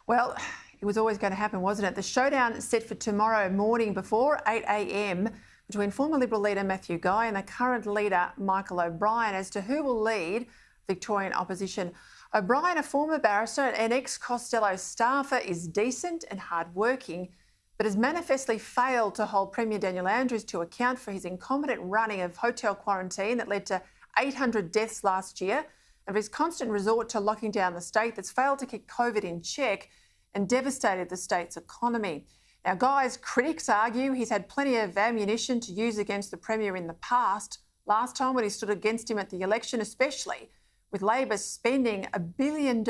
Well, it was always going to happen, wasn't it? The showdown is set for tomorrow morning before 8 a.m. between former Liberal leader Matthew Guy and the current leader Michael O'Brien as to who will lead Victorian opposition. O'Brien, a former barrister and ex-Costello staffer, is decent and hard-working, but has manifestly failed to hold Premier Daniel Andrews to account for his incompetent running of hotel quarantine that led to 800 deaths last year, and for his constant resort to locking down the state that's failed to keep COVID in check and devastated the state's economy. Now, Guy's critics argue he's had plenty of ammunition to use against the Premier in the past, last time when he stood against him at the election, especially with Labor spending $1 billion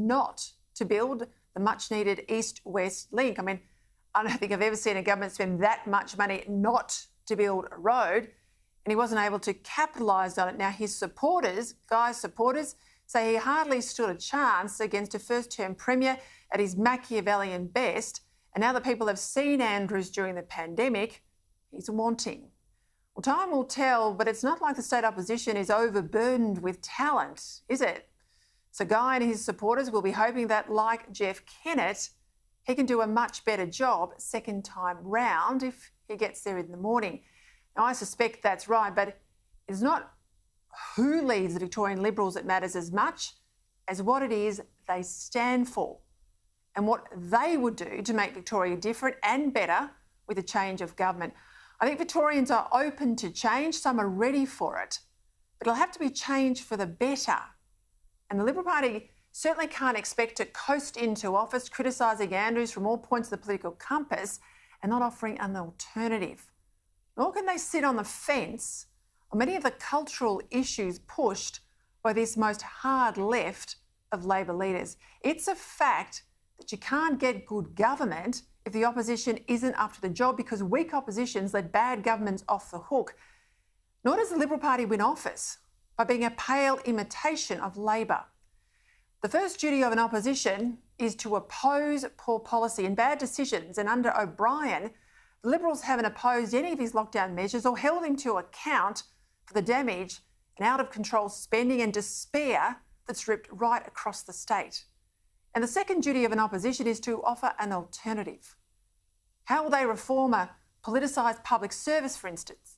not to build the much-needed east-west link. I mean, I don't think I've ever seen a government spend that much money not to build a road, and he wasn't able to capitalise on it. Now, his supporters, Guy's supporters, say he hardly stood a chance against a first-term Premier at his Machiavellian best, and now that people have seen Andrews during the pandemic, he's wanting. Well, time will tell, but it's not like the state opposition is overburdened with talent, is it? So Guy and his supporters will be hoping that, like Jeff Kennett, he can do a much better job second time round if he gets there in the morning. Now, I suspect that's right, but it's not who leads the Victorian Liberals that matters as much as what it is they stand for and what they would do to make Victoria different and better with a change of government. I think Victorians are open to change. Some are ready for it, but it'll have to be change for the better. And the Liberal Party certainly can't expect to coast into office criticising Andrews from all points of the political compass and not offering an alternative. Nor can they sit on the fence on many of the cultural issues pushed by this most hard left of Labor leaders. It's a fact that you can't get good government if the opposition isn't up to the job, because weak oppositions let bad governments off the hook. Nor does the Liberal Party win office by being a pale imitation of Labor. The first duty of an opposition is to oppose poor policy and bad decisions, and under O'Brien, the Liberals haven't opposed any of his lockdown measures or held him to account for the damage and out-of-control spending and despair that's ripped right across the state. And the second duty of an opposition is to offer an alternative. How will they reform a politicised public service, for instance?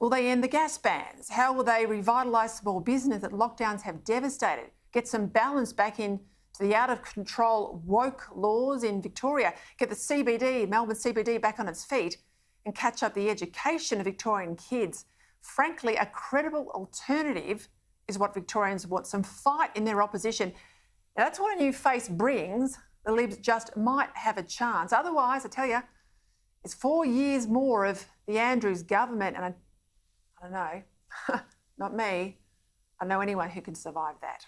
Will they end the gas bans? How will they revitalise small business that lockdowns have devastated? Get some balance back into the out-of-control woke laws in Victoria? Get the CBD, Melbourne CBD, back on its feet and catch up the education of Victorian kids? Frankly, a credible alternative is what Victorians want. Some fight in their opposition. Now, that's what a new face brings. The Libs just might have a chance. Otherwise, I tell you, it's 4 years more of the Andrews government, and I don't know, not me. I don't know anyone who can survive that.